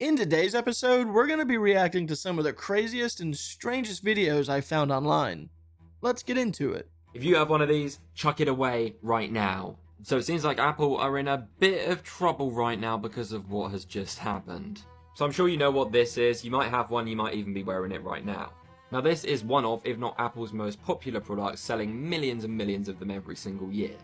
In today's episode, we're going to be reacting to some of the craziest and strangest videos I found online. Let's get into it. If you have one of these, chuck it away right now. So it seems like Apple are in a bit of trouble right now because of what has just happened. So I'm sure you know what this is. You might have one, you might even be wearing it right now. Now this is one of, if not Apple's most popular products, selling millions and millions of them every single year.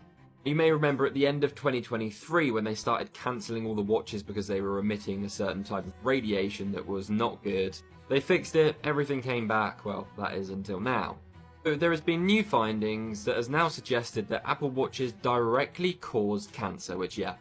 You may remember at the end of 2023 when they started cancelling all the watches because they were emitting a certain type of radiation that was not good. They fixed it, everything came back, well, that is until now. But there has been new findings that has now suggested that Apple Watches directly caused cancer, which, yeah,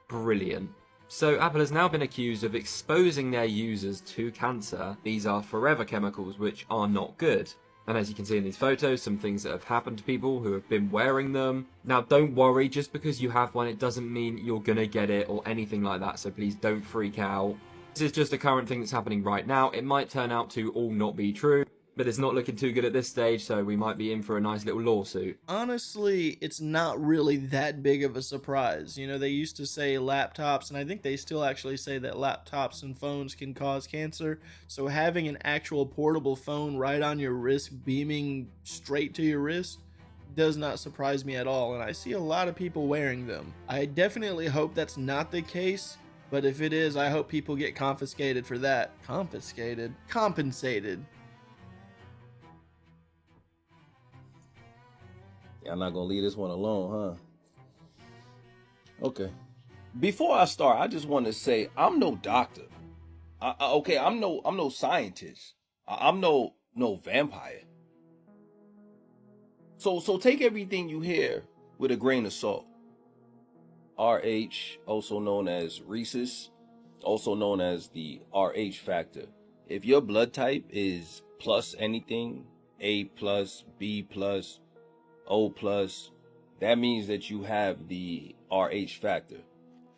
brilliant. So Apple has now been accused of exposing their users to cancer. These are forever chemicals which are not good. And as you can see in these photos, some things that have happened to people who have been wearing them. Now don't worry, just because you have one, it doesn't mean you're gonna get it or anything like that, so please don't freak out. This is just a current thing that's happening right now. It might turn out to all not be true, but it's not looking too good at this stage, so we might be in for a nice little lawsuit. Honestly, it's not really that big of a surprise. You know, they used to say laptops, and I think they still actually say that laptops and phones can cause cancer. So having an actual portable phone right on your wrist, beaming straight to your wrist, does not surprise me at all, and I see a lot of people wearing them. I definitely hope that's not the case, but if it is, I hope people get confiscated for that. Confiscated? Compensated. Y'all not gonna leave this one alone, huh? Okay. Before I start, I just want to say I'm no doctor. Okay, I'm no scientist. I'm no vampire. So take everything you hear with a grain of salt. RH, also known as rhesus, also known as the RH factor. If your blood type is plus anything, A plus, B plus, O plus, that means that you have the RH factor.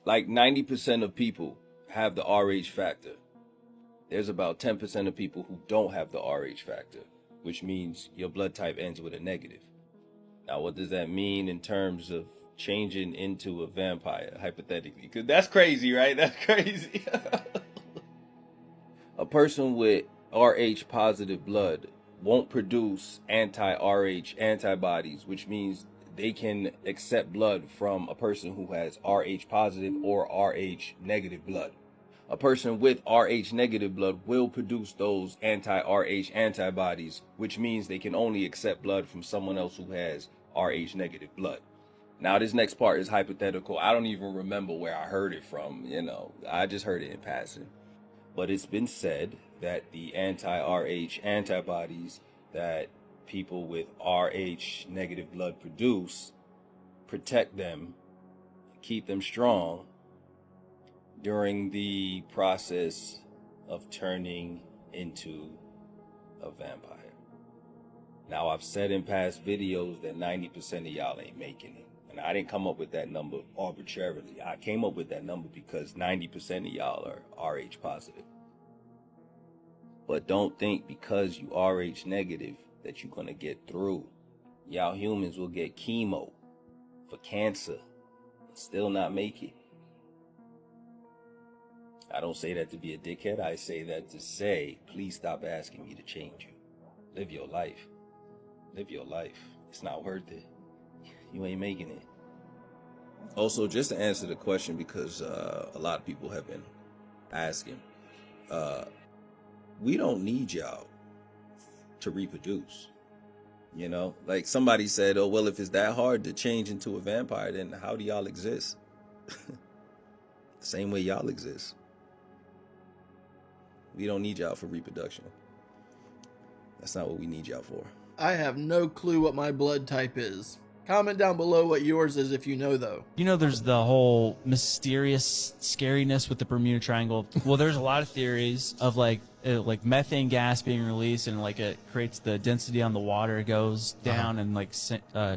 Like 90% of people have the RH factor. There's about 10% of people who don't have the RH factor, which means your blood type ends with a negative. Now, what does that mean in terms of changing into a vampire, hypothetically? Because that's crazy, right? That's crazy. A person with RH positive blood won't produce anti-RH antibodies, which means they can accept blood from a person who has RH positive or RH negative blood. A person with RH negative blood will produce those anti-RH antibodies, which means they can only accept blood from someone else who has RH negative blood. Now, this next part is hypothetical. I don't even remember where I heard it from, I just heard it in passing. But it's been said that the anti-RH antibodies that people with RH negative blood produce protect them, keep them strong during the process of turning into a vampire. Now, I've said in past videos that 90% of y'all ain't making it. And I didn't come up with that number arbitrarily. I came up with that number because 90% of y'all are RH positive. But don't think because you RH negative that you're gonna get through. Y'all humans will get chemo for cancer and still not make it. I don't say that to be a dickhead. I say that to say, please stop asking me to change you. Live your life. Live your life. It's not worth it. You ain't making it. Also, just to answer the question, because a lot of people have been asking, we don't need y'all to reproduce. Like somebody said, oh, well, if it's that hard to change into a vampire, then how do y'all exist? The same way y'all exist. We don't need y'all for reproduction. That's not what we need y'all for. I have no clue what my blood type is. Comment down below what yours is if you know, though. You know, there's the whole mysterious scariness with the Bermuda Triangle. Well, there's a lot of theories of like methane gas being released, and like it creates the density on the water goes down, and like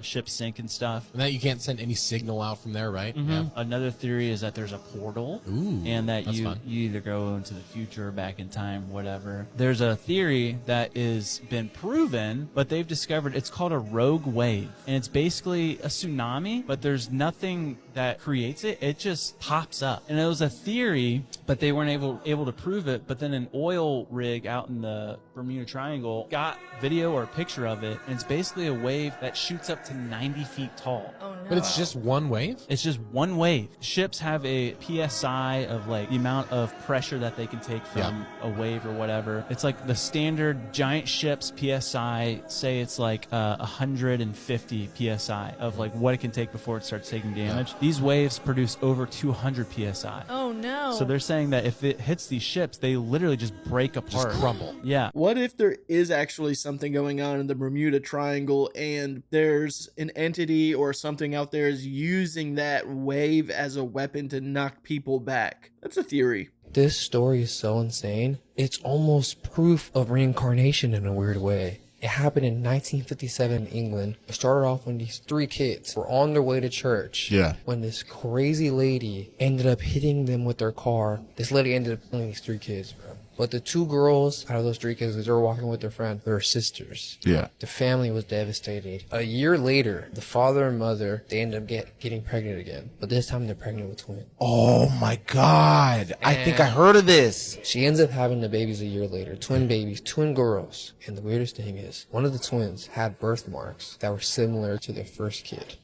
ships sink and stuff. And that you can't send any signal out from there, right? Yeah. Another theory is that there's a portal, and that you either go into the future or back in time, whatever. There's a theory that is been proven, but they've discovered it's called a rogue wave, and it's basically a tsunami, but there's nothing that creates it, it just pops up. And it was a theory, but they weren't able to prove it. But then an oil rig out in the Bermuda Triangle got video or a picture of it, and it's basically a wave that shoots up to 90 feet tall. Oh, no. But it's just one wave? It's just one wave. Ships have a PSI of like the amount of pressure that they can take from a wave or whatever. It's like the standard giant ships PSI, say it's like 150 PSI of like what it can take before it starts taking damage. These waves produce over 200 PSI. Oh, no. So they're saying that if it hits these ships, they literally just break apart. Just crumble. Yeah. What if there is actually something going on in the Bermuda Triangle and there's an entity or something out there is using that wave as a weapon to knock people back? That's a theory. This story is so insane. It's almost proof of reincarnation in a weird way. It happened in 1957 in England. It started off when these 3 kids were on their way to church. Yeah. When this crazy lady ended up hitting them with their car. This lady ended up killing these 3 kids, bro. But the 2 girls out of those 3 kids, they were walking with their friend, they were sisters. Yeah. The family was devastated. A year later, the father and mother, they ended up getting pregnant again. But this time they're pregnant with twins. Oh my God. I think I heard of this. She ends up having the babies a year later. Twin babies, twin girls. And the weirdest thing is, one of the twins had birthmarks that were similar to their first kid.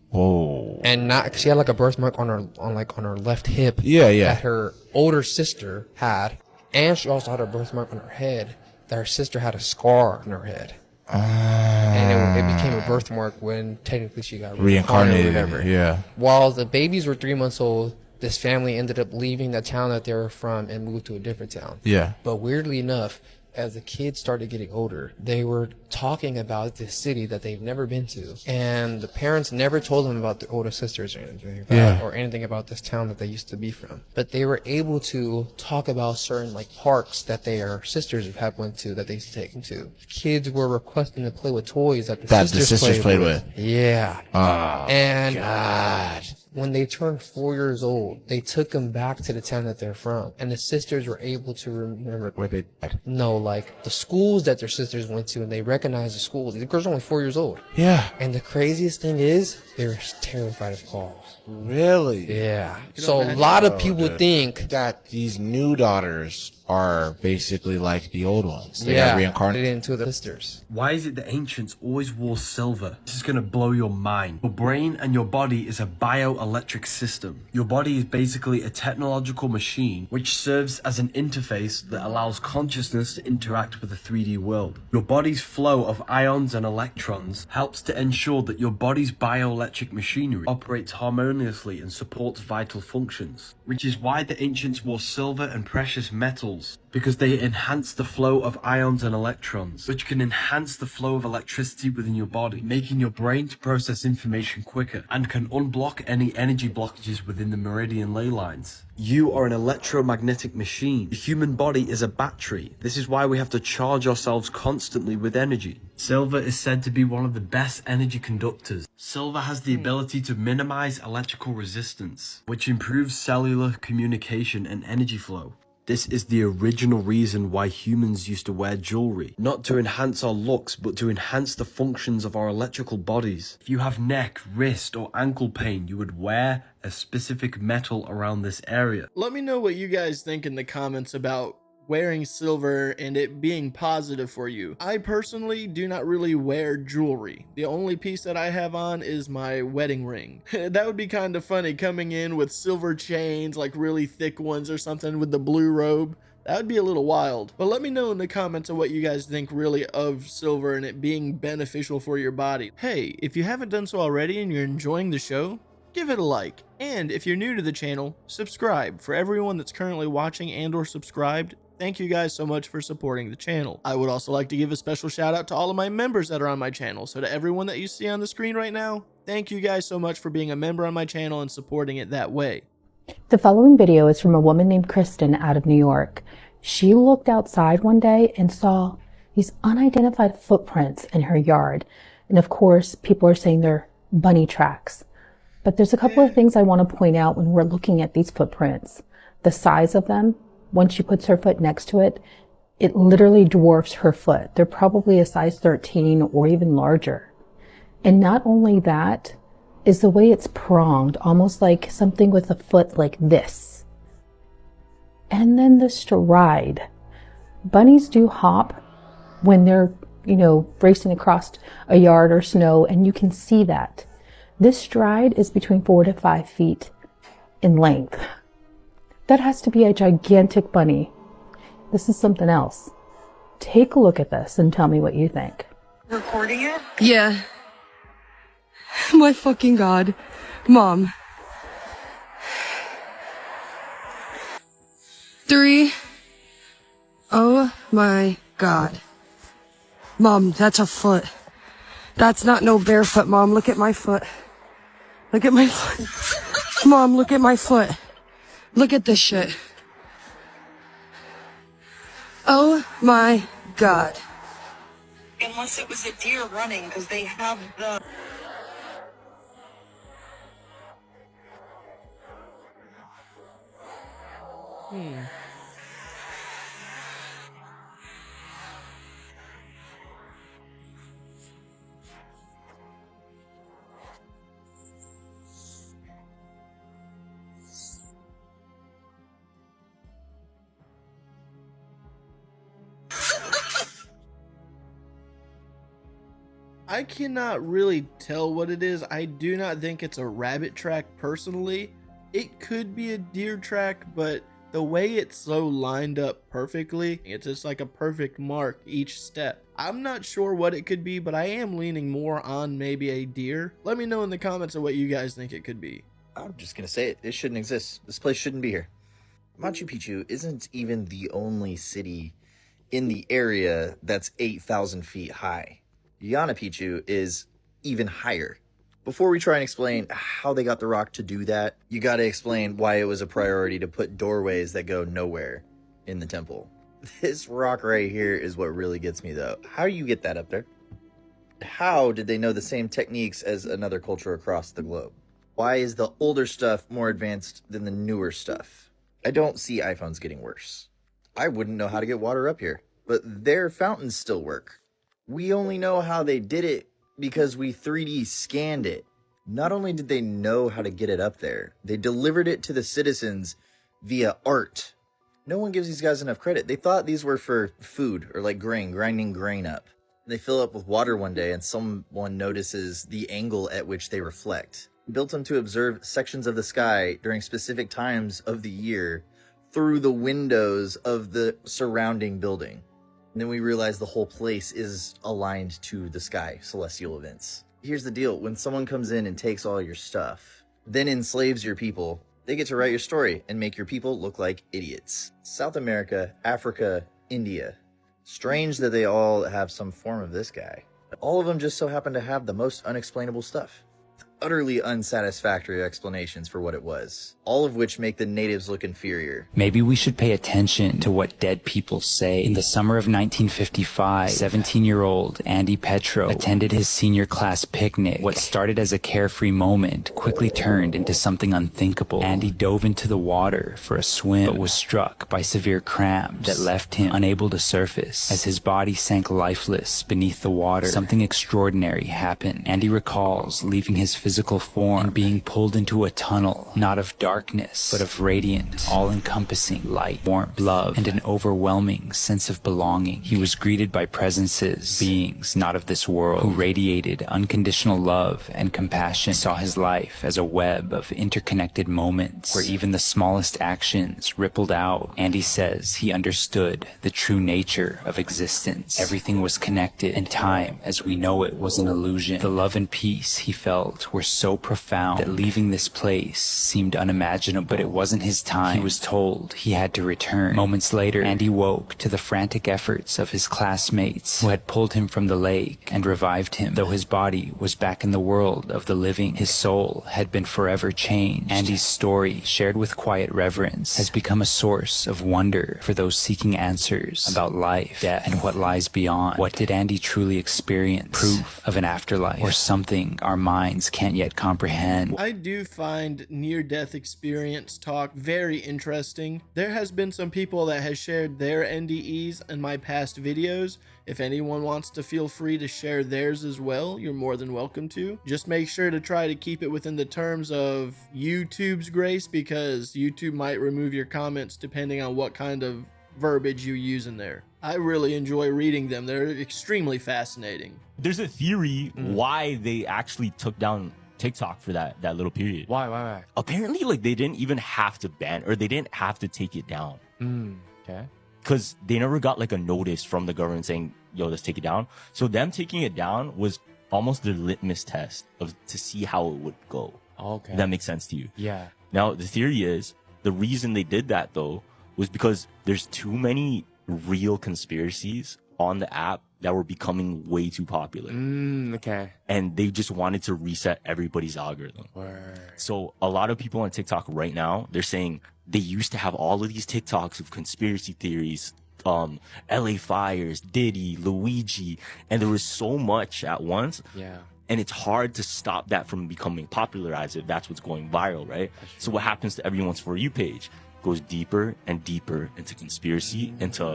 Whoa. And she had like a birthmark on her left hip. Yeah, yeah. That her older sister had. And she also had a birthmark on her head that her sister had a scar on her head. And it became a birthmark when technically she got reincarnated or whatever. Yeah. While the babies were 3 months old, this family ended up leaving the town that they were from and moved to a different town. Yeah. But weirdly enough, as the kids started getting older, they were talking about this city that they've never been to. And the parents never told them about their older sisters or anything like that, or anything about this town that they used to be from. But they were able to talk about certain like parks that their sisters have went to, that they used to take them to. Kids were requesting to play with toys that the sisters played with. Yeah. Oh, and God. when they turned 4 years old, they took them back to the town that they're from. And the sisters were able to remember Where they died. no, like the schools that their sisters went to, and they recognized the schools. The girls are only 4 years old. Yeah. And the craziest thing is, they were terrified of calls. Really? Yeah. So a lot of people think that these new daughters are basically like the old ones. They got reincarnated into the sisters. Why is it the ancients always wore silver? This is going to blow your mind. Your brain and your body is a bioelectric system. Your body is basically a technological machine which serves as an interface that allows consciousness to interact with the 3D world. Your body's flow of ions and electrons helps to ensure that your body's bioelectric machinery operates harmoniously and supports vital functions, which is why the ancients wore silver and precious metals, because they enhance the flow of ions and electrons, which can enhance the flow of electricity within your body, making your brain to process information quicker, and can unblock any energy blockages within the meridian ley lines. You are an electromagnetic machine. The human body is a battery. This is why we have to charge ourselves constantly with energy. Silver is said to be one of the best energy conductors. Silver has the ability to minimize electrical resistance, which improves cellular communication and energy flow. This is the original reason why humans used to wear jewelry. Not to enhance our looks, but to enhance the functions of our electrical bodies. If you have neck, wrist, or ankle pain, you would wear a specific metal around this area. Let me know what you guys think in the comments about wearing silver and it being positive for you. I personally do not really wear jewelry. The only piece that I have on is my wedding ring. That would be kind of funny, coming in with silver chains, like really thick ones or something, with the blue robe. That would be a little wild. But let me know in the comments of what you guys think really of silver and it being beneficial for your body. Hey, if you haven't done so already and you're enjoying the show, give it a like. And if you're new to the channel, subscribe. For everyone that's currently watching and or subscribed, thank you guys so much for supporting the channel. I would also like to give a special shout out to all of my members that are on my channel. So to everyone that you see on the screen right now, thank you guys so much for being a member on my channel and supporting it that way. The following video is from a woman named Kristen out of New York. She looked outside one day and saw these unidentified footprints in her yard. And of course, people are saying they're bunny tracks. But there's a couple of things I want to point out when we're looking at these footprints. The size of them. Once she puts her foot next to it, it literally dwarfs her foot. They're probably a size 13 or even larger. And not only that, is the way it's pronged, almost like something with a foot like this. And then the stride. Bunnies do hop when they're, racing across a yard or snow, and you can see that. This stride is between 4 to 5 feet in length. That has to be a gigantic bunny. This is something else. Take a look at this and tell me what you think. Recording it? Yeah. My fucking God. Mom. 3. Oh my God. Mom, that's a foot. That's not no barefoot, Mom. Look at my foot. Look at my foot. Mom, look at my foot. Look at this shit. Oh my God. Unless it was a deer running, because they have the... I cannot really tell what it is. I do not think it's a rabbit track personally. It could be a deer track, but the way it's so lined up perfectly, it's just like a perfect mark each step. I'm not sure what it could be, but I am leaning more on maybe a deer. Let me know in the comments of what you guys think it could be. I'm just gonna say it. It shouldn't exist. This place shouldn't be here. Machu Picchu isn't even the only city in the area that's 8,000 feet high. Yana Picchu is even higher. Before we try and explain how they got the rock to do that, you gotta explain why it was a priority to put doorways that go nowhere in the temple. This rock right here is what really gets me though. How do you get that up there? How did they know the same techniques as another culture across the globe? Why is the older stuff more advanced than the newer stuff? I don't see iPhones getting worse. I wouldn't know how to get water up here, but their fountains still work. We only know how they did it because we 3D scanned it. Not only did they know how to get it up there, they delivered it to the citizens via art. No one gives these guys enough credit. They thought these were for food or like grain, grinding grain up. They fill up with water one day and someone notices the angle at which they reflect. Built them to observe sections of the sky during specific times of the year through the windows of the surrounding building. And then we realize the whole place is aligned to the sky, celestial events. Here's the deal. When someone comes in and takes all your stuff, then enslaves your people, they get to write your story and make your people look like idiots. South America, Africa, India. Strange that they all have some form of this guy. All of them just so happen to have the most unexplainable stuff. Utterly unsatisfactory explanations for what it was, all of which make the natives look inferior. Maybe we should pay attention to what dead people say. In the summer of 1955, 17-year-old Andy Petro attended his senior class picnic. What started as a carefree moment quickly turned into something unthinkable. Andy dove into the water for a swim, but was struck by severe cramps that left him unable to surface. As his body sank lifeless beneath the water, something extraordinary happened. Andy recalls leaving his physical form and being pulled into a tunnel, not of darkness, but of radiant, all-encompassing light, warmth, love, and an overwhelming sense of belonging. He was greeted by presences, beings not of this world, who radiated unconditional love and compassion. He saw his life as a web of interconnected moments, where even the smallest actions rippled out. Andy says he understood the true nature of existence. Everything was connected, and time, as we know it, was an illusion. The love and peace he felt were so profound that leaving this place seemed unimaginable, but it wasn't his time. He was told he had to return. Moments later, Andy woke to the frantic efforts of his classmates who had pulled him from the lake and revived him. Though his body was back in the world of the living, his soul had been forever changed. Andy's story, shared with quiet reverence, has become a source of wonder for those seeking answers about life, death, and what lies beyond. What did Andy truly experience? Proof of an afterlife, or something our minds can't can't yet comprehend. I do find near-death experience talk very interesting. There has been some people that has shared their NDEs in my past videos. If anyone wants to, feel free to share theirs as well. You're more than welcome to. Just make sure to try to keep it within the terms of YouTube's grace, because YouTube might remove your comments depending on what kind of verbiage you use in there. I really enjoy reading them. They're extremely fascinating. There's a theory why they actually took down TikTok for that little period. Why? Apparently, like, they didn't even have to ban, or they didn't have to take it down. Okay. Because they never got like a notice from the government saying, yo, let's take it down. So them taking it down was almost the litmus test to see how it would go. Okay. If that makes sense to you. Yeah. Now, the theory is the reason they did that, though, was because there's too many real conspiracies on the app that were becoming way too popular. Okay. And they just wanted to reset everybody's algorithm. Word. So a lot of people on TikTok right now, they're saying they used to have all of these TikToks of conspiracy theories, LA fires, Diddy, Luigi, and there was so much at once. Yeah. And it's hard to stop that from becoming popularized if that's what's going viral, right? So what happens to everyone's For You page? Goes deeper and deeper into conspiracy, into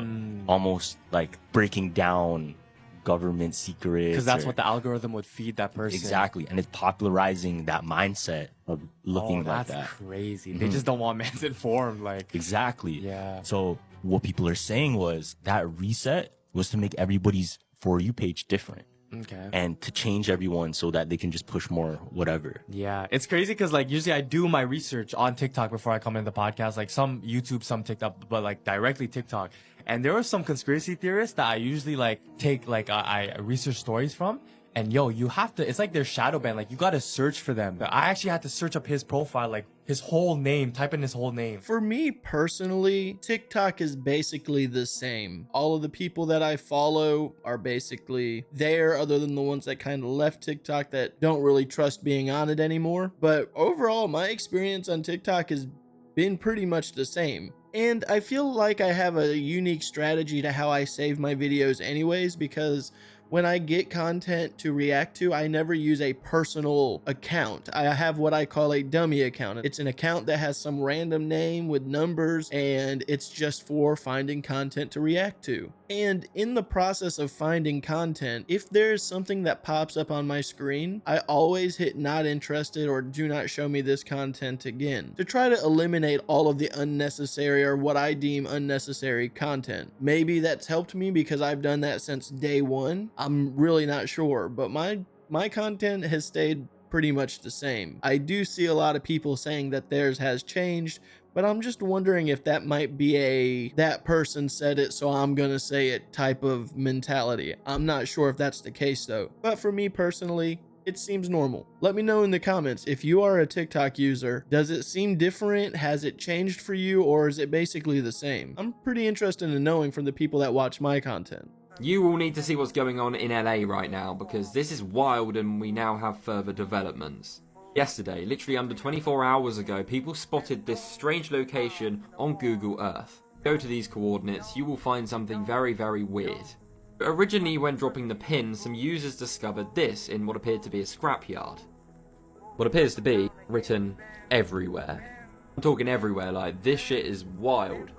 almost like breaking down government secrets. Because that's what the algorithm would feed that person. Exactly. And it's popularizing that mindset of looking like that. That's crazy. They just don't want man's informed. Like, exactly. Yeah. So what people are saying was that reset was to make everybody's For You page different. Okay. And to change everyone so that they can just push more whatever. Yeah, it's crazy because like usually I do my research on TikTok before I come in the podcast, like some YouTube, some TikTok, but like directly TikTok. And there are some conspiracy theorists that I usually like take like I research stories from. And yo, you have to, it's like they're shadow banned. Like you got to search for them. I actually had to search up his profile, like his whole name, type in his whole name. For me personally, TikTok is basically the same. All of the people that I follow are basically there, other than the ones that kind of left TikTok that don't really trust being on it anymore. But overall, my experience on TikTok has been pretty much the same. And I feel like I have a unique strategy to how I save my videos anyways, because when I get content to react to, I never use a personal account. I have what I call a dummy account. It's an account that has some random name with numbers, and it's just for finding content to react to. And in the process of finding content, if there's something that pops up on my screen, I always hit not interested or do not show me this content again, to try to eliminate all of the unnecessary or what I deem unnecessary content. Maybe that's helped me because I've done that since day one. I'm really not sure, but my content has stayed pretty much the same. I do see a lot of people saying that theirs has changed, but I'm just wondering if that might be a that person said it so I'm gonna say it type of mentality. I'm not sure if that's the case though, but for me personally, it seems normal. Let me know in the comments if you are a TikTok user. Does it seem different? Has it changed for you, or is it basically the same? I'm pretty interested in knowing from the people that watch my content. You all need to see what's going on in LA right now, because this is wild and we now have further developments. Yesterday, literally under 24 hours ago, people spotted this strange location on Google Earth. Go to these coordinates, you will find something very, very weird. But originally, when dropping the pin, some users discovered this in what appeared to be a scrapyard. What appears to be written everywhere. I'm talking everywhere, like, this shit is wild.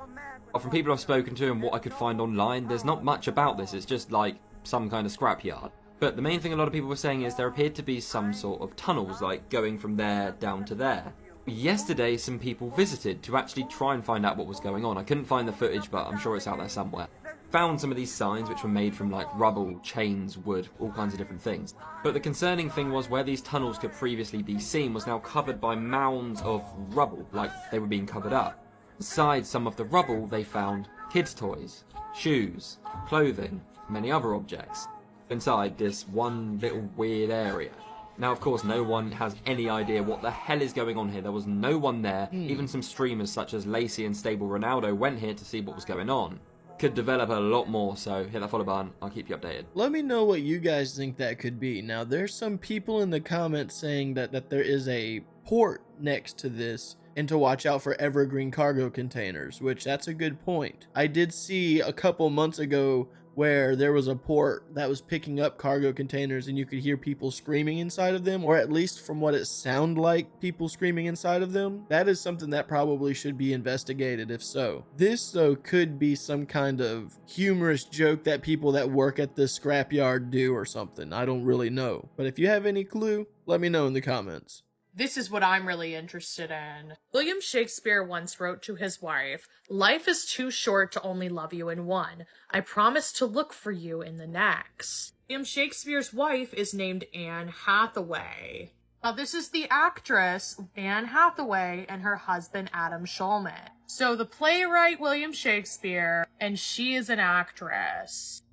But from people I've spoken to and what I could find online, there's not much about this, it's just like some kind of scrapyard. But the main thing a lot of people were saying is there appeared to be some sort of tunnels, like going from there down to there. Yesterday, some people visited to actually try and find out what was going on. I couldn't find the footage, but I'm sure it's out there somewhere. Found some of these signs which were made from like rubble, chains, wood, all kinds of different things. But the concerning thing was where these tunnels could previously be seen was now covered by mounds of rubble, like they were being covered up. Beside some of the rubble, they found kids' toys, shoes, clothing, many other objects inside this one little weird area. Now, of course, no one has any idea what the hell is going on here. There was no one there. Even some streamers such as Lacey and Stable Ronaldo went here to see what was going on. Could develop a lot more, so hit that follow button. I'll keep you updated. Let me know what you guys think that could be. Now, there's some people in the comments saying that there is a port next to this, and to watch out for evergreen cargo containers, which that's a good point. I did see a couple months ago where there was a port that was picking up cargo containers and you could hear people screaming inside of them, or at least from what it sounded like, people screaming inside of them. That is something that probably should be investigated if so. This, though, could be some kind of humorous joke that people that work at the scrapyard do or something. I don't really know. But if you have any clue, let me know in the comments. This is what I'm really interested in. William Shakespeare once wrote to his wife, "Life is too short to only love you in one. I promise to look for you in the next." William Shakespeare's wife is named Anne Hathaway. Now, this is the actress Anne Hathaway and her husband Adam Shulman. So the playwright William Shakespeare, and she is an actress.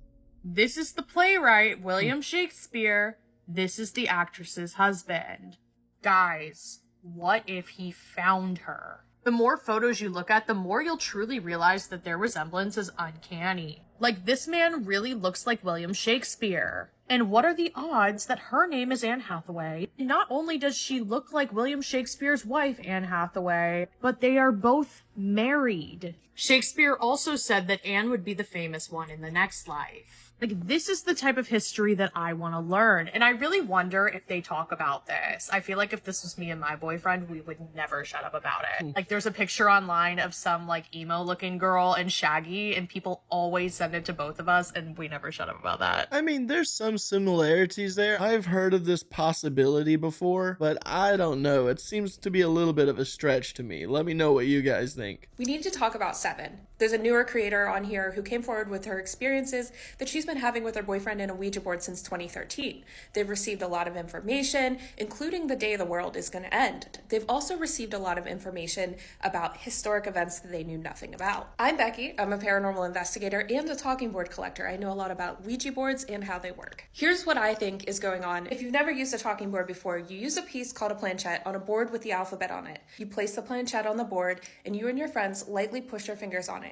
This is the playwright William Shakespeare. This is the actress's husband. Guys, what if he found her? The more photos you look at, the more you'll truly realize that their resemblance is uncanny. Like, this man really looks like William Shakespeare. And what are the odds that her name is Anne Hathaway? Not only does she look like William Shakespeare's wife, Anne Hathaway, but they are both married. Shakespeare also said that Anne would be the famous one in the next life. Like, this is the type of history that I want to learn. And I really wonder if they talk about this. I feel like if this was me and my boyfriend, we would never shut up about it. Like, there's a picture online of some, like, emo-looking girl and Shaggy, and people always send it to both of us, and we never shut up about that. I mean, there's some similarities there. I've heard of this possibility before, but I don't know. It seems to be a little bit of a stretch to me. Let me know what you guys think. We need to talk about Seven. There's a newer creator on here who came forward with her experiences that she's been having with her boyfriend in a Ouija board since 2013. They've received a lot of information, including the day the world is going to end. They've also received a lot of information about historic events that they knew nothing about. I'm Becky. I'm a paranormal investigator and a talking board collector. I know a lot about Ouija boards and how they work. Here's what I think is going on. If you've never used a talking board before, you use a piece called a planchette on a board with the alphabet on it. You place the planchette on the board, and you and your friends lightly push your fingers on it.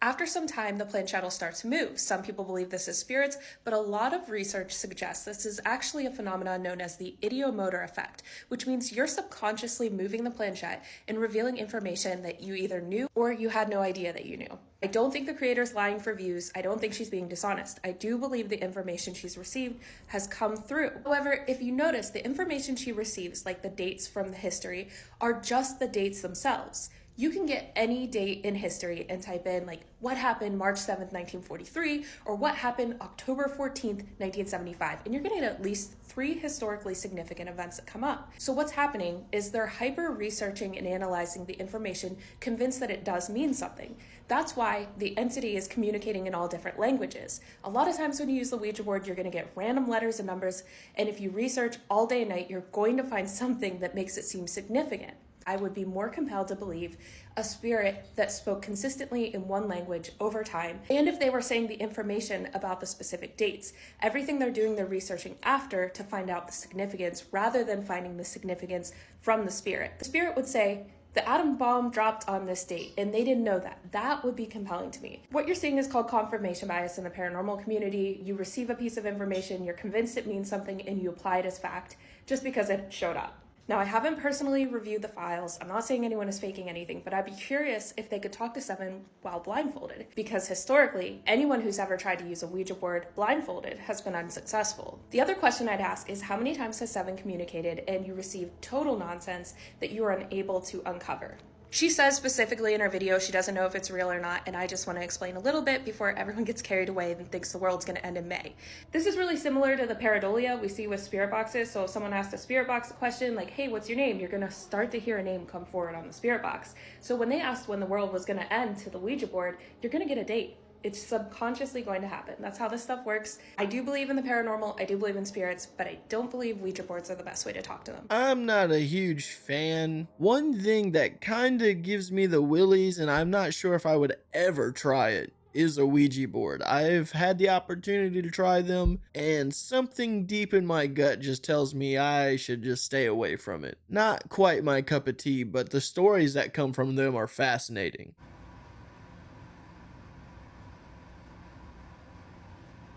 After some time, the planchette will start to move. Some people believe this is spirits, but a lot of research suggests this is actually a phenomenon known as the ideomotor effect, which means you're subconsciously moving the planchette and revealing information that you either knew or you had no idea that you knew. I don't think the creator's lying for views. I don't think she's being dishonest. I do believe the information she's received has come through. However, if you notice, the information she receives, like the dates from the history, are just the dates themselves. You can get any date in history and type in, like, what happened March 7th, 1943, or what happened October 14th, 1975, and you're going to get at least 3 historically significant events that come up. So what's happening is they're hyper-researching and analyzing the information, convinced that it does mean something. That's why the entity is communicating in all different languages. A lot of times when you use the Ouija board, you're going to get random letters and numbers, and if you research all day and night, you're going to find something that makes it seem significant. I would be more compelled to believe a spirit that spoke consistently in one language over time, and if they were saying the information about the specific dates. Everything they're doing, they're researching after to find out the significance rather than finding the significance from the spirit. The spirit would say, the atom bomb dropped on this date, and they didn't know that. That would be compelling to me. What you're seeing is called confirmation bias in the paranormal community. You receive a piece of information, you're convinced it means something, and you apply it as fact just because it showed up. Now, I haven't personally reviewed the files. I'm not saying anyone is faking anything, but I'd be curious if they could talk to Seven while blindfolded, because historically, anyone who's ever tried to use a Ouija board blindfolded has been unsuccessful. The other question I'd ask is, how many times has Seven communicated and you received total nonsense that you are unable to uncover? She says specifically in her video she doesn't know if it's real or not, and I just want to explain a little bit before everyone gets carried away and thinks the world's going to end in May. This is really similar to the pareidolia we see with spirit boxes. So if someone asks a spirit box a question like, hey, what's your name? You're going to start to hear a name come forward on the spirit box. So when they asked when the world was going to end to the Ouija board, you're going to get a date. It's subconsciously going to happen. That's how this stuff works. I do believe in the paranormal, I do believe in spirits, but I don't believe Ouija boards are the best way to talk to them. I'm not a huge fan. One thing that kind of gives me the willies, and I'm not sure if I would ever try it, is a Ouija board. I've had the opportunity to try them, and something deep in my gut just tells me I should just stay away from it. Not quite my cup of tea, but the stories that come from them are fascinating.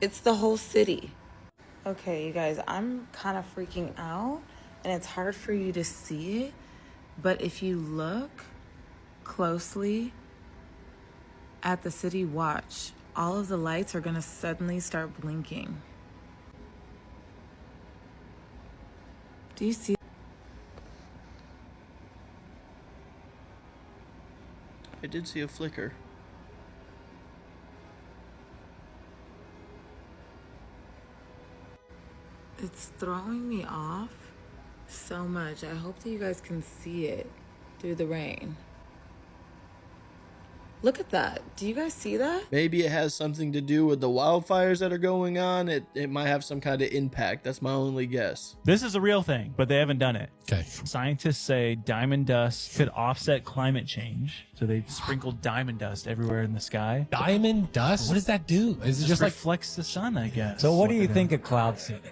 It's the whole city. Okay, you guys, I'm kind of freaking out, and it's hard for you to see it, but if you look closely at the city, watch. all of the lights are gonna suddenly start blinking. Do you see? I did see a flicker. It's throwing me off so much. I hope that you guys can see it through the rain. Look at that. Do you guys see that? Maybe it has something to do with the wildfires that are going on. It might have some kind of impact. That's my only guess. This is a real thing, but they haven't done it. Okay. Scientists say diamond dust could offset climate change. So they sprinkled diamond dust everywhere in the sky. Diamond dust? What does that do? Is it just like reflects the sun, I guess? So what do you think of cloud seeding?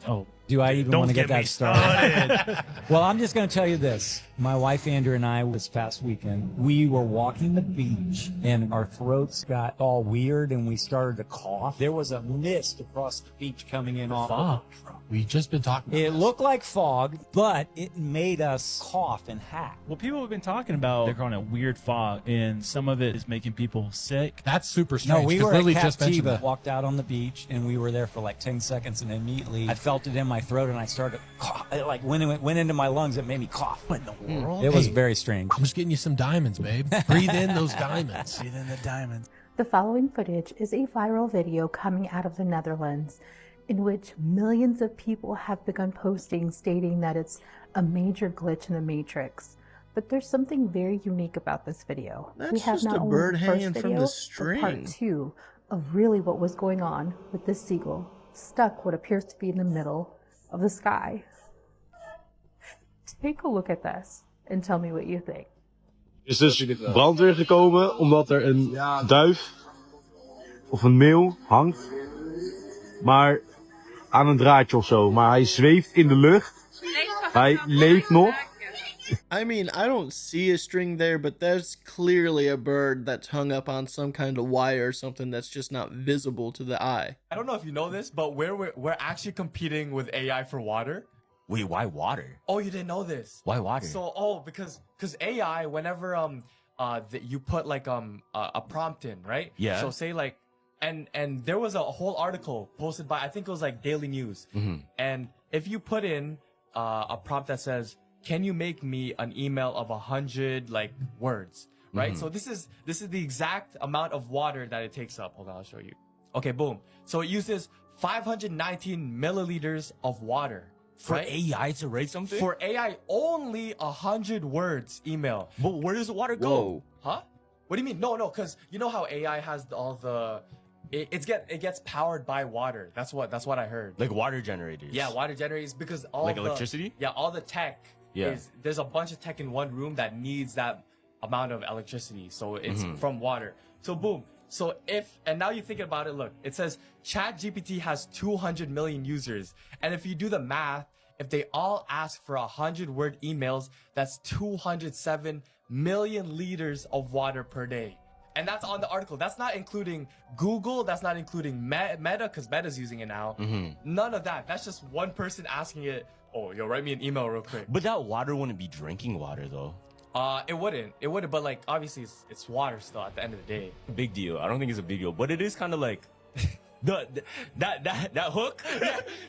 Oh, do I even don't want to get get me that started? Well, I'm just going to tell you this. My wife, Andrew, and I, this past weekend, we were walking the beach and our throats got all weird and we started to cough. There was a mist across the beach coming in off fog. We've just been talking about it. Looked like fog, but it made us cough and hack. Well, people have been talking about they're calling it weird fog, and some of it is making people sick. That's super strange. No, we 'cause were Lily at just mentioned Captiva, that. walked out on the beach, and we were there for like 10 seconds, and immediately I felt it in my throat, and I started to cough. It like went into my lungs. It made me cough. What in the world? It was very strange. I'm just getting you some diamonds, babe. Breathe in those diamonds. Breathe in the diamonds. The following footage is a viral video coming out of the Netherlands in which millions of people have begun posting stating that it's a major glitch in the Matrix. But there's something very unique about this video. That's just a bird hanging from the string. Part 2 of really what was going on with this seagull stuck what appears to be in the middle of the sky. Take a look at this and tell me what you think. Is dus brandweer gekomen omdat er een duif of een meeuw hangt, maar aan een draadje of zo. Maar hij zweeft in de lucht. Hij leeft nog. I mean, I don't see a string there, but there's clearly a bird that's hung up on some kind of wire or something that's just not visible to the eye. I don't know if you know this, but we're actually competing with AI for water. Wait, why water? Oh, you didn't know this? Why water? So, because AI, whenever you put like a prompt in, right? Yeah. So say like, and there was a whole article posted by, I think it was like Daily News, and if you put in a prompt that says, "Can you make me an email of 100 like words?" Right. So this is the exact amount of water that it takes up. Hold on, I'll show you. Okay, boom. So it uses 519 milliliters of water. For right? AI to write something? For AI, only 100 words email. But where does the water go? Whoa. Huh? What do you mean? No, because you know how AI has all the... It gets powered by water. That's what I heard. Like water generators? Yeah, water generators, because all like the... electricity? Yeah, all the tech is... There's a bunch of tech in one room that needs that amount of electricity. So it's from water. So boom. So and now you're thinking about it, look, it says ChatGPT has 200 million users. And if you do the math, if they all ask for 100-word emails, that's 207 million liters of water per day. And that's on the article. That's not including Google. That's not including Meta, because Meta's using it now. None of that. That's just one person asking it, oh, yo, write me an email real quick. But that water wouldn't be drinking water, though. It wouldn't, but like obviously it's water still at the end of the day. Big deal. I don't think it's a big deal, but it is kind of like that hook.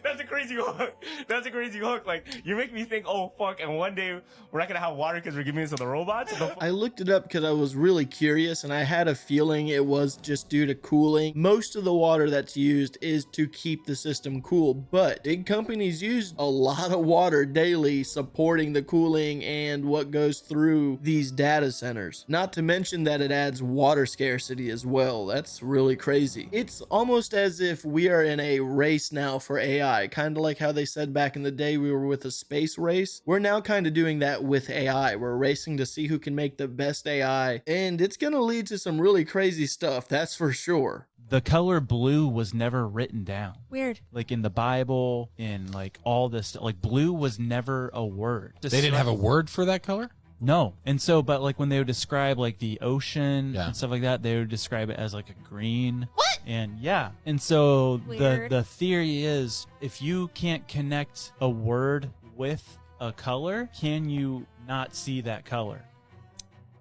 That's a crazy hook. That's a crazy hook. Like you're making me think, oh fuck, and one day we're not gonna have water because we're giving it to the robots. I looked it up because I was really curious, and I had a feeling it was just due to cooling. Most of the water that's used is to keep the system cool, but big companies use a lot of water daily supporting the cooling and what goes through these data centers. Not to mention that it adds water scarcity as well. That's really crazy. It's almost as if we are in a race now for AI, kind of like how they said back in the day we were with a space race. We're now kind of doing that with AI. We're racing to see who can make the best AI, and it's gonna lead to some really crazy stuff, that's for sure. The color blue was never written down. Weird. Like in the Bible, in like all this, like blue was never a word. They didn't have a word for that color? No. And so, but like when they would describe like the ocean and stuff like that, they would describe it as like a green. What? And yeah. And so Weird. the theory is if you can't connect a word with a color, can you not see that color?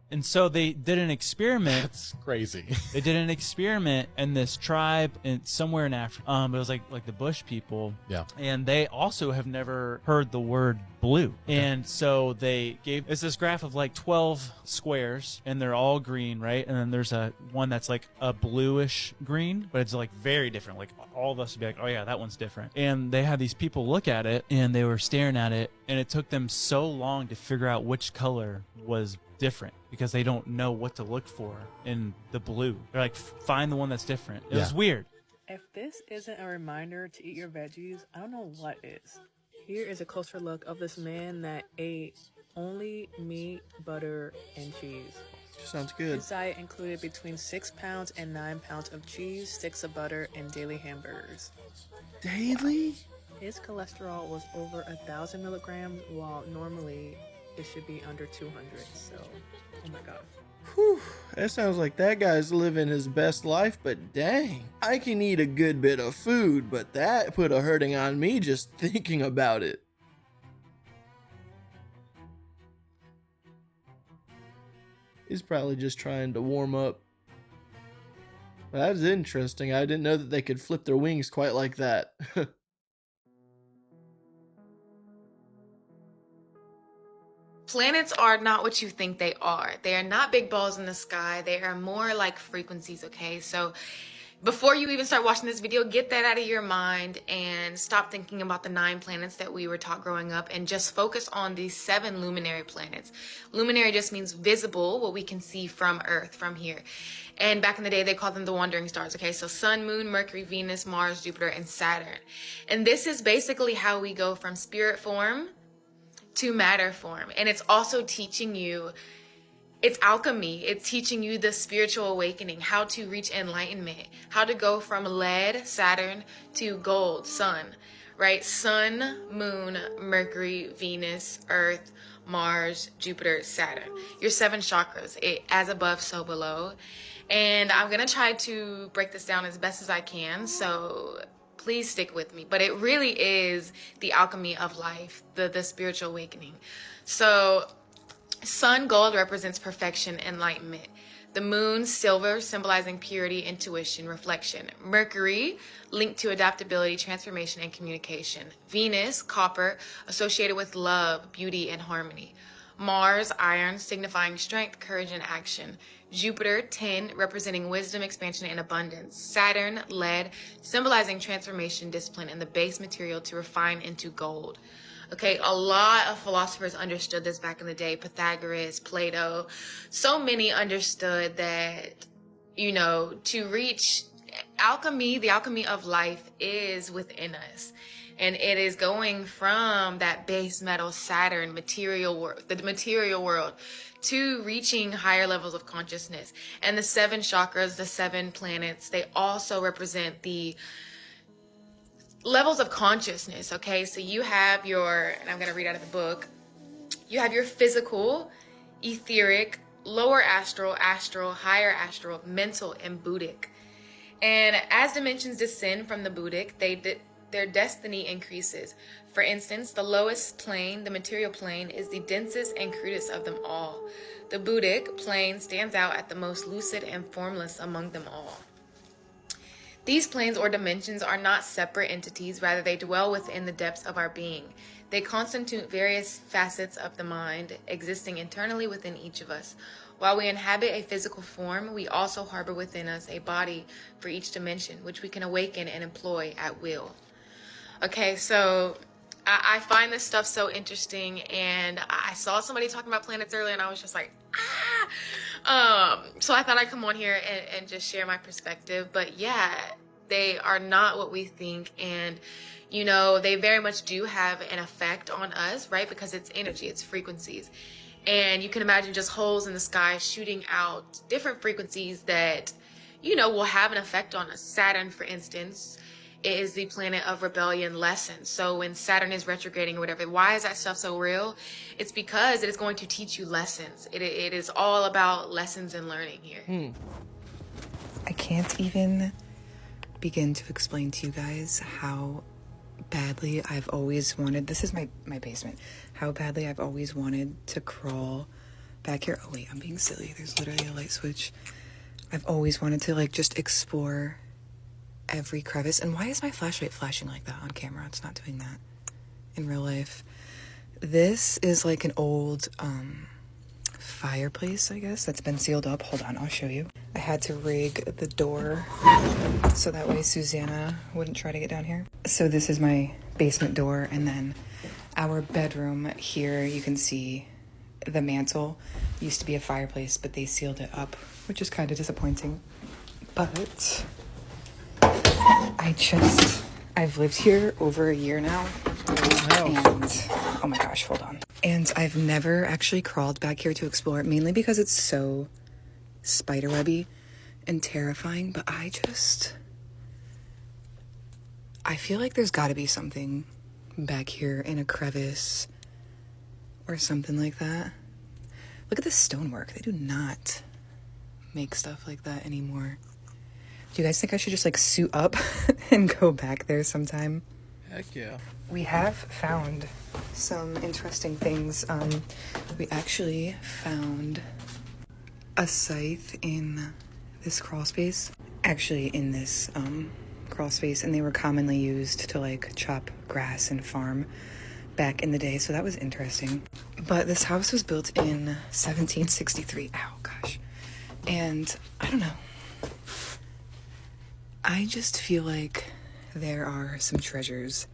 And so they did an experiment. That's crazy. They did an experiment in this tribe somewhere in Africa. It was like the bush people. Yeah. And they also have never heard the word blue. Okay. And so it's this graph of like 12 squares, and they're all green, right? And then there's one that's like a bluish green, but it's like very different. Like all of us would be like, oh yeah, that one's different. And they had these people look at it, and they were staring at it, and it took them so long to figure out which color was different because they don't know what to look for in the blue. They're like, find the one that's different. It was weird. If this isn't a reminder to eat your veggies, I don't know what is. Here is a closer look of this man that ate only meat, butter, and cheese. Sounds good. His diet included between 6 pounds and 9 pounds of cheese, sticks of butter, and daily hamburgers. Daily? His cholesterol was over 1,000 milligrams, while normally it should be under 200. So, oh my god. Whew, that sounds like that guy's living his best life, but dang, I can eat a good bit of food, but that put a hurting on me just thinking about it. He's probably just trying to warm up. That's interesting. I didn't know that they could flip their wings quite like that. Planets are not what you think they are. They are not big balls in the sky. They are more like frequencies, okay? So before you even start watching this video, get that out of your mind and stop thinking about the 9 planets that we were taught growing up and just focus on these 7 luminary planets. Luminary just means visible, what we can see from Earth, from here. And back in the day, they called them the wandering stars, okay? So Sun, Moon, Mercury, Venus, Mars, Jupiter, and Saturn. And this is basically how we go from spirit form to matter form. And it's also teaching you, it's alchemy. It's teaching you the spiritual awakening, how to reach enlightenment, how to go from lead, Saturn, to gold, Sun, right? Sun, Moon, Mercury, Venus, Earth, Mars, Jupiter, Saturn. Your 7 chakras, as above, so below. And I'm gonna try to break this down as best as I can, so please stick with me. But it really is the alchemy of life, the spiritual awakening. So Sun, gold, represents perfection, enlightenment. The moon, silver, symbolizing purity, intuition, reflection. Mercury, linked to adaptability, transformation, and communication. Venus, copper, associated with love, beauty, and harmony. Mars, iron, signifying strength, courage, and action. Jupiter, tin, representing wisdom, expansion, and abundance. Saturn, lead, symbolizing transformation, discipline, and the base material to refine into gold. Okay, a lot of philosophers understood this back in the day. Pythagoras, Plato, so many understood that, you know, to reach alchemy, the alchemy of life is within us. And it is going from that base metal Saturn material world, the material world, to reaching higher levels of consciousness. And the 7 chakras, the 7 planets, they also represent the levels of consciousness, okay? So you have your, and I'm going to read out of the book, you have your physical, etheric, lower astral, astral, higher astral, mental, and Buddhic. And as dimensions descend from the Buddhic, their destiny increases. For instance, the lowest plane, the material plane, is the densest and crudest of them all. The Buddhic plane stands out as the most lucid and formless among them all. These planes or dimensions are not separate entities, rather they dwell within the depths of our being. They constitute various facets of the mind, existing internally within each of us. While we inhabit a physical form, we also harbor within us a body for each dimension, which we can awaken and employ at will. Okay, so I find this stuff so interesting, and I saw somebody talking about planets earlier, and I was just like, so I thought I'd come on here and just share my perspective. But yeah, they are not what we think, and you know, they very much do have an effect on us, right? Because it's energy, it's frequencies. And you can imagine just holes in the sky shooting out different frequencies that, you know, will have an effect on us. Saturn, for instance, is the planet of rebellion, lessons. So when Saturn is retrograding or whatever, why is that stuff so real? It's because it is going to teach you lessons. It is all about lessons and learning here. I can't even begin to explain to you guys how badly I've always wanted, this is my basement, how badly I've always wanted to crawl back here. Oh wait, I'm being silly. There's literally a light switch. I've always wanted to like just explore every crevice. And why is my flashlight flashing like that on camera? It's not doing that in real life. This is like an old fireplace, I guess, that's been sealed up. Hold on, I'll show you. I had to rig the door so that way Susanna wouldn't try to get down here. So this is my basement door, and then our bedroom here, you can see the mantle used to be a fireplace, but they sealed it up, which is kind of disappointing. But I've lived here over a year now, and oh my gosh, hold on. And I've never actually crawled back here to explore it, mainly because it's so spiderwebby and terrifying, but I feel like there's gotta be something back here in a crevice or something like that. Look at this stonework. They do not make stuff like that anymore. Do you guys think I should just like suit up and go back there sometime? Heck yeah. We have found some interesting things. We actually found a scythe in this crawl space. Actually in this crawl space, and they were commonly used to like chop grass and farm back in the day, so that was interesting. But this house was built in 1763. Ow, gosh. And I don't know. I just feel like there are some treasures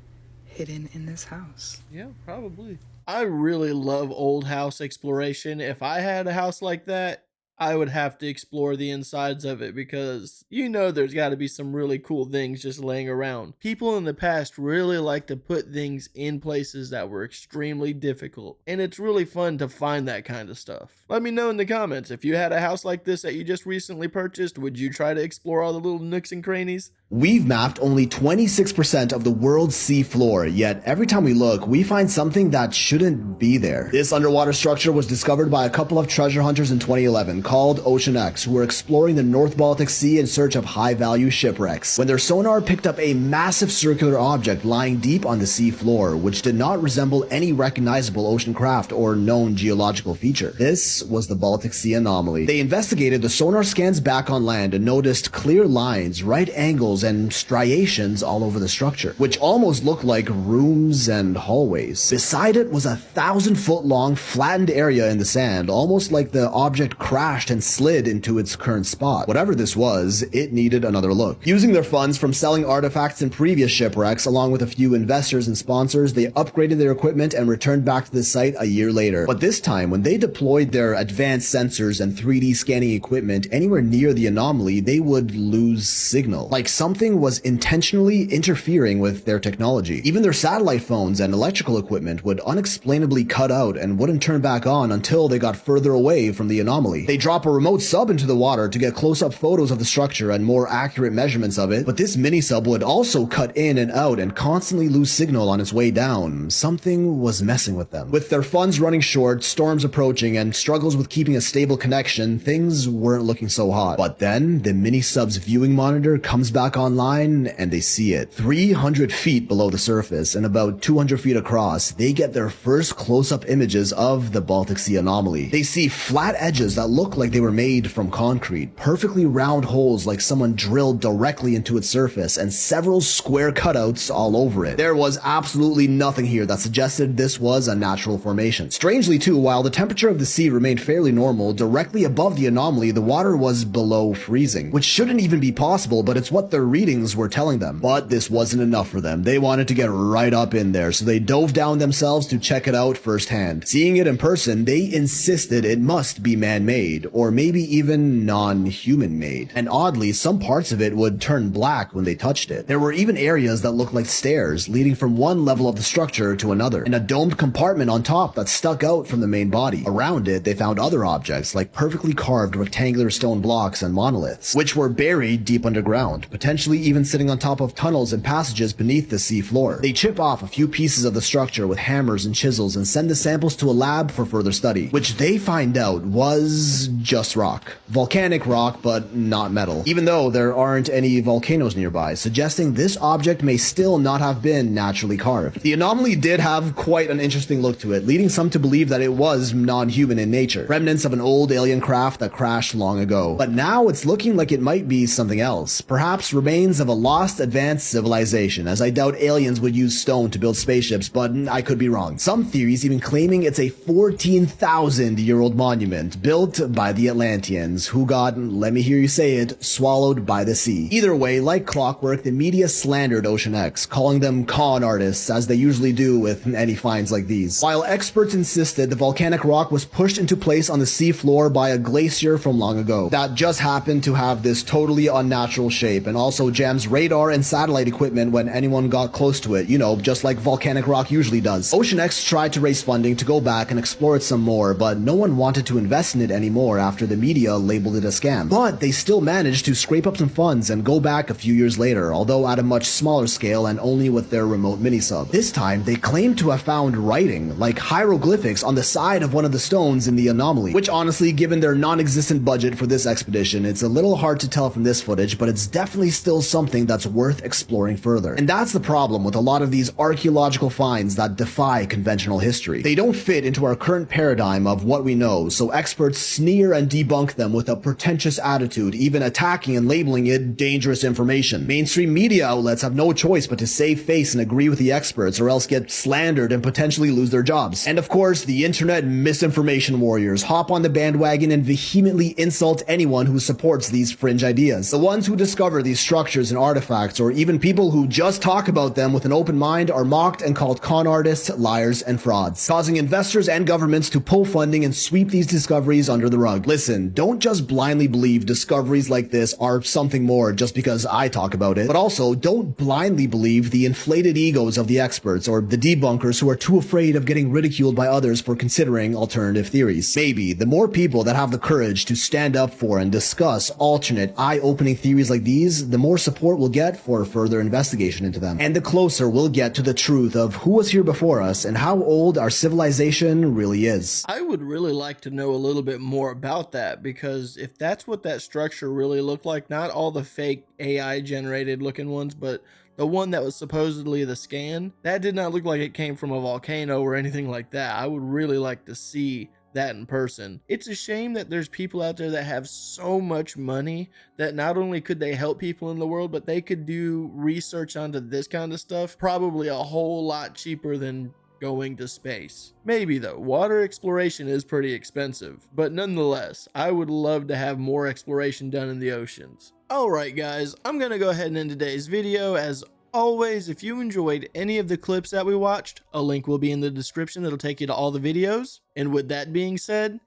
hidden in this house. Yeah, probably. I really love old house exploration. If I had a house like that, I would have to explore the insides of it, because you know there's got to be some really cool things just laying around. People in the past really like to put things in places that were extremely difficult, and it's really fun to find that kind of stuff. Let me know in the comments, if you had a house like this that you just recently purchased, would you try to explore all the little nooks and crannies? We've mapped only 26% of the world's sea floor, yet every time we look, we find something that shouldn't be there. This underwater structure was discovered by a couple of treasure hunters in 2011 called Ocean X, who were exploring the North Baltic Sea in search of high-value shipwrecks, when their sonar picked up a massive circular object lying deep on the sea floor, which did not resemble any recognizable ocean craft or known geological feature. This was the Baltic Sea Anomaly. They investigated the sonar scans back on land and noticed clear lines, right angles, and striations all over the structure, which almost looked like rooms and hallways. Beside it was a 1,000-foot long flattened area in the sand, almost like the object crashed and slid into its current spot. Whatever this was, it needed another look. Using their funds from selling artifacts in previous shipwrecks, along with a few investors and sponsors, they upgraded their equipment and returned back to the site a year later. But this time, when they deployed their advanced sensors and 3D scanning equipment anywhere near the anomaly, they would lose signal. Like something was intentionally interfering with their technology. Even their satellite phones and electrical equipment would unexplainably cut out and wouldn't turn back on until they got further away from the anomaly. They drop a remote sub into the water to get close-up photos of the structure and more accurate measurements of it, but this mini sub would also cut in and out and constantly lose signal on its way down. Something was messing with them. With their funds running short, storms approaching, and struggles with keeping a stable connection, things weren't looking so hot. But then, the mini sub's viewing monitor comes back online and they see it. 300 feet below the surface and about 200 feet across, they get their first close-up images of the Baltic Sea Anomaly. They see flat edges that look like they were made from concrete, perfectly round holes like someone drilled directly into its surface, and several square cutouts all over it. There was absolutely nothing here that suggested this was a natural formation. Strangely too, while the temperature of the sea remained fairly normal, directly above the anomaly the water was below freezing, which shouldn't even be possible, but it's what their readings were telling them. But this wasn't enough for them. They wanted to get right up in there, so they dove down themselves to check it out firsthand. Seeing it in person, they insisted it must be man-made, or maybe even non-human made. And oddly, some parts of it would turn black when they touched it. There were even areas that looked like stairs, leading from one level of the structure to another, and a domed compartment on top that stuck out from the main body. Around it, they found other objects, like perfectly carved rectangular stone blocks and monoliths, which were buried deep underground, potentially potentially even sitting on top of tunnels and passages beneath the sea floor. They chip off a few pieces of the structure with hammers and chisels and send the samples to a lab for further study, which they find out was just rock. Volcanic rock, but not metal, even though there aren't any volcanoes nearby, suggesting this object may still not have been naturally carved. The anomaly did have quite an interesting look to it, leading some to believe that it was non-human in nature, remnants of an old alien craft that crashed long ago. But now it's looking like it might be something else, perhaps remains of a lost advanced civilization, as I doubt aliens would use stone to build spaceships, but I could be wrong. Some theories even claiming it's a 14,000-year-old monument built by the Atlanteans, who got, let me hear you say it, swallowed by the sea. Either way, like clockwork, the media slandered Ocean X, calling them con artists, as they usually do with any finds like these. While experts insisted the volcanic rock was pushed into place on the sea floor by a glacier from long ago, that just happened to have this totally unnatural shape, and also jams radar and satellite equipment when anyone got close to it, you know, just like volcanic rock usually does. Ocean X tried to raise funding to go back and explore it some more, but no one wanted to invest in it anymore after the media labeled it a scam. But they still managed to scrape up some funds and go back a few years later, although at a much smaller scale and only with their remote mini-sub. This time, they claimed to have found writing, like hieroglyphics, on the side of one of the stones in the anomaly, which honestly, given their non-existent budget for this expedition, it's a little hard to tell from this footage, but it's definitely still something that's worth exploring further. And that's the problem with a lot of these archaeological finds that defy conventional history. They don't fit into our current paradigm of what we know, so experts sneer and debunk them with a pretentious attitude, even attacking and labeling it dangerous information. Mainstream media outlets have no choice but to save face and agree with the experts, or else get slandered and potentially lose their jobs. And of course, the internet misinformation warriors hop on the bandwagon and vehemently insult anyone who supports these fringe ideas. The ones who discover these structures and artifacts, or even people who just talk about them with an open mind, are mocked and called con artists, liars, and frauds, causing investors and governments to pull funding and sweep these discoveries under the rug. Listen, don't just blindly believe discoveries like this are something more just because I talk about it, but also don't blindly believe the inflated egos of the experts or the debunkers who are too afraid of getting ridiculed by others for considering alternative theories. Maybe the more people that have the courage to stand up for and discuss alternate, eye-opening theories like these, the more support we'll get for further investigation into them, and the closer we'll get to the truth of who was here before us and how old our civilization really is. I would really like to know a little bit more about that, because if that's what that structure really looked like, not all the fake AI generated looking ones, but the one that was supposedly the scan, that did not look like it came from a volcano or anything like that. I would really like to see that in person. It's a shame that there's people out there that have so much money that not only could they help people in the world, but they could do research onto this kind of stuff probably a whole lot cheaper than going to space. Maybe though, water exploration is pretty expensive, but nonetheless, I would love to have more exploration done in the oceans. Alright guys, I'm gonna go ahead and end today's video. As always, if you enjoyed any of the clips that we watched, a link will be in the description that'll take you to all the videos. And with that being said,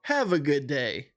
have a good day.